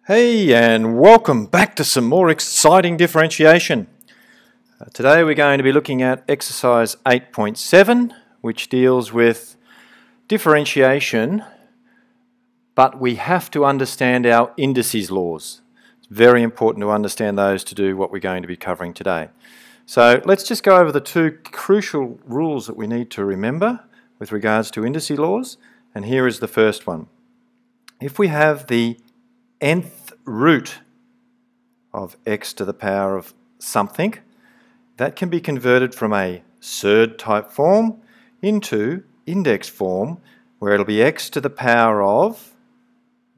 Hey, and welcome back to some more exciting differentiation. Today we're going to be looking at exercise 8.7, which deals with differentiation, but we have to understand our indices laws. It's very important to understand those to do what we're going to be covering today. So let's just go over the two crucial rules that we need to remember with regards to indices laws, and here is the first one. If we have the nth root of x to the power of something, that can be converted from a surd type form into index form, where it'll be x to the power of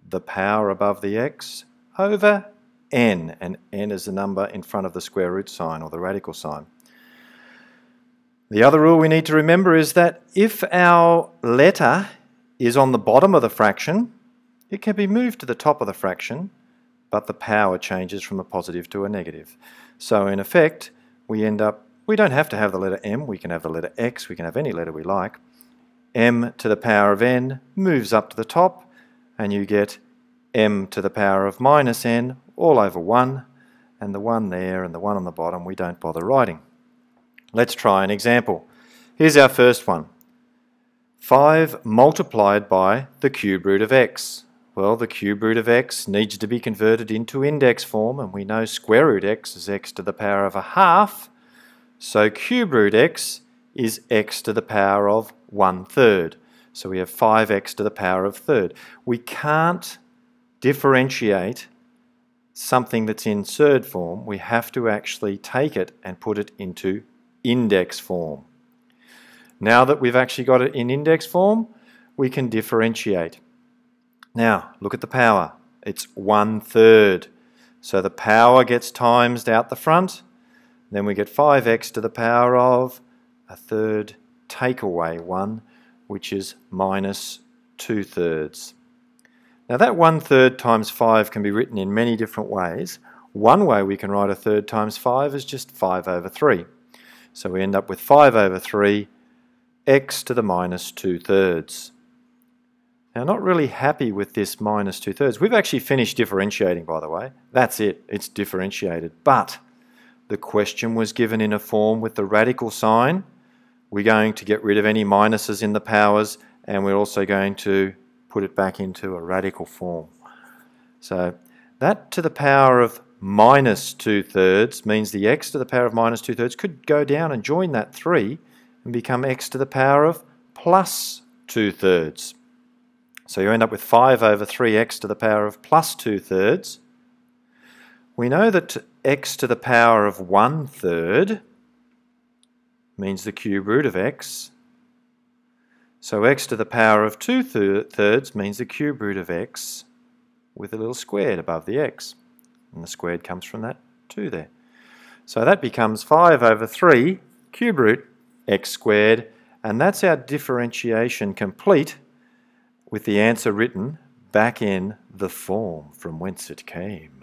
the power above the x over n, and n is the number in front of the square root sign or the radical sign. The other rule we need to remember is that if our letter is on the bottom of the fraction, it can be moved to the top of the fraction, but the power changes from a positive to a negative. So in effect, we don't have to have the letter m, we can have the letter x, we can have any letter we like. M to the power of n moves up to the top, and you get m to the power of minus n all over 1, and the 1 there and the 1 on the bottom we don't bother writing. Let's try an example. Here's our first one. 5 multiplied by the cube root of x. Well, the cube root of x needs to be converted into index form, and we know square root x is x to the power of a half, so cube root x is x to the power of 1/3. So we have 5x to the power of third. We can't differentiate something that's in surd form. We have to actually take it and put it into index form. Now that we've actually got it in index form, we can differentiate. Now, look at the power. It's 1/3. So the power gets timesed out the front. Then we get 5x to the power of a third take away 1, which is minus 2/3. Now that 1/3 times 5 can be written in many different ways. One way we can write a third times 5 is just 5 over 3. So we end up with 5 over 3, x to the minus 2/3. Now, not really happy with this minus 2/3. We've actually finished differentiating, by the way. That's it. It's differentiated. But the question was given in a form with the radical sign. We're going to get rid of any minuses in the powers, and we're also going to put it back into a radical form. So that to the power of minus 2/3 means the x to the power of minus 2/3 could go down and join that 3 and become x to the power of plus 2/3. So you end up with 5 over 3x to the power of plus 2/3. We know that x to the power of 1/3 means the cube root of x. So x to the power of 2/3 means the cube root of x with a little squared above the x. And the squared comes from that 2 there. So that becomes 5 over 3 cube root x squared, and that's our differentiation complete, with the answer written back in the form from whence it came.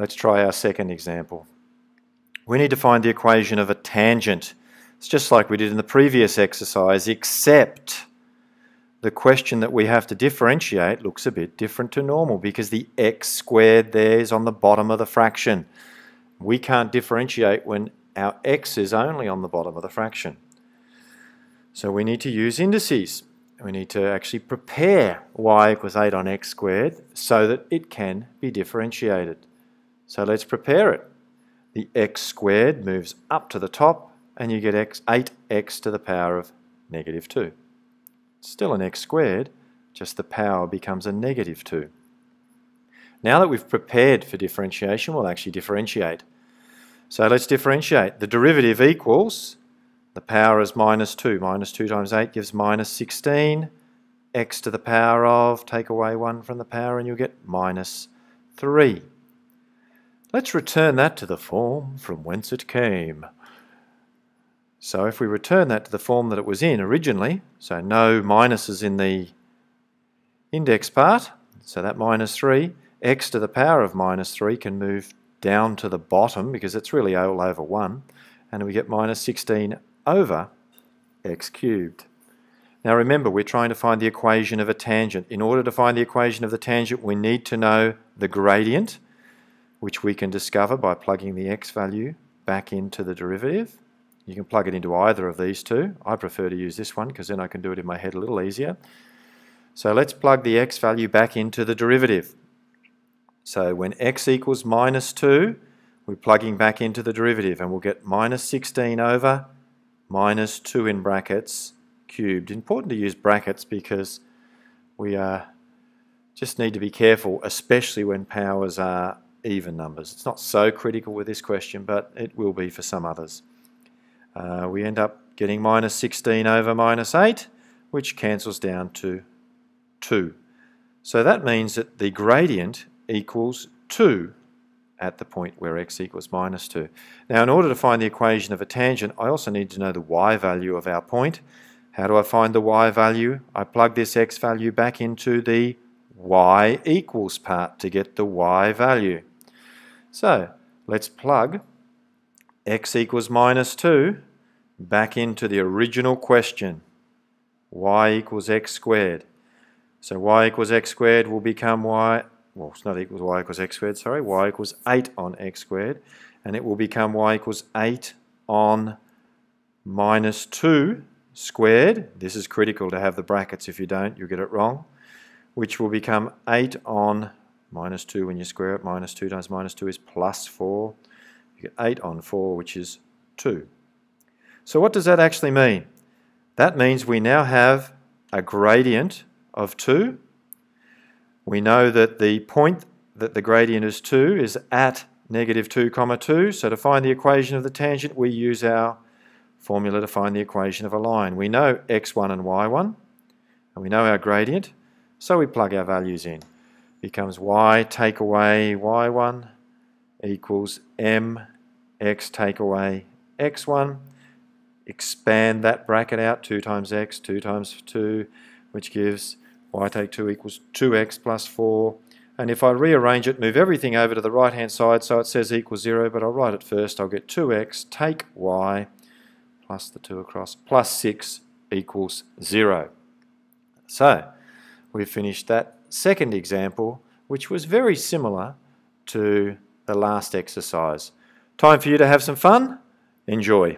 Let's try our second example. We need to find the equation of a tangent. It's just like we did in the previous exercise, except the question that we have to differentiate looks a bit different to normal because the x squared there is on the bottom of the fraction. We can't differentiate when our x is only on the bottom of the fraction. So we need to use indices. We need to actually prepare y equals 8 on x squared so that it can be differentiated. So let's prepare it. The x squared moves up to the top, and you get 8x to the power of negative 2. It's still an x squared, just the power becomes a negative 2. Now that we've prepared for differentiation, we'll actually differentiate. So let's differentiate. The derivative equals, the power is minus 2. Minus 2 times 8 gives minus 16. X to the power of, take away 1 from the power, and you'll get minus 3. Let's return that to the form from whence it came. So if we return that to the form that it was in originally, so no minuses in the index part, so that minus 3, x to the power of minus 3 can move down to the bottom because it's really all over 1, and we get minus 16 over x cubed. Now remember, we're trying to find the equation of a tangent. In order to find the equation of the tangent, we need to know the gradient, which we can discover by plugging the x value back into the derivative. You can plug it into either of these two. I prefer to use this one because then I can do it in my head a little easier. So let's plug the x value back into the derivative. So when x equals minus 2, we're plugging back into the derivative and we'll get minus 16 over minus 2 in brackets cubed. Important to use brackets because we just need to be careful, especially when powers are even numbers. It's not so critical with this question, but it will be for some others. We end up getting minus 16 over minus 8, which cancels down to 2. So that means that the gradient equals 2 at the point where x equals minus 2. Now, in order to find the equation of a tangent, I also need to know the y value of our point. How do I find the y value? I plug this x value back into the y equals part to get the y value. So, let's plug x equals minus 2 back into the original question. Y equals x squared. So y equals x squared will become y, well, it's not equals y equals x squared, sorry, y equals 8 on x squared, and it will become y equals 8 on minus 2 squared. This is critical to have the brackets. If you don't, you'll get it wrong, which will become 8 on minus 2 when you square it. Minus 2 times minus 2 is plus 4. You get 8 on 4, which is 2. So what does that actually mean? That means we now have a gradient of 2. We know that the point that the gradient is 2 is at negative 2, 2. So to find the equation of the tangent, we use our formula to find the equation of a line. We know x1 and y1, and we know our gradient, so we plug our values in. It becomes y take away y1 equals mx take away x1. Expand that bracket out, 2 times x, 2 times 2, which gives y take 2 equals 2x plus 4. And if I rearrange it, move everything over to the right-hand side so it says equals 0, but I'll write it first. I'll get 2x take y plus the 2 across plus 6 equals 0. So we've finished that second example, which was very similar to the last exercise. Time for you to have some fun. Enjoy.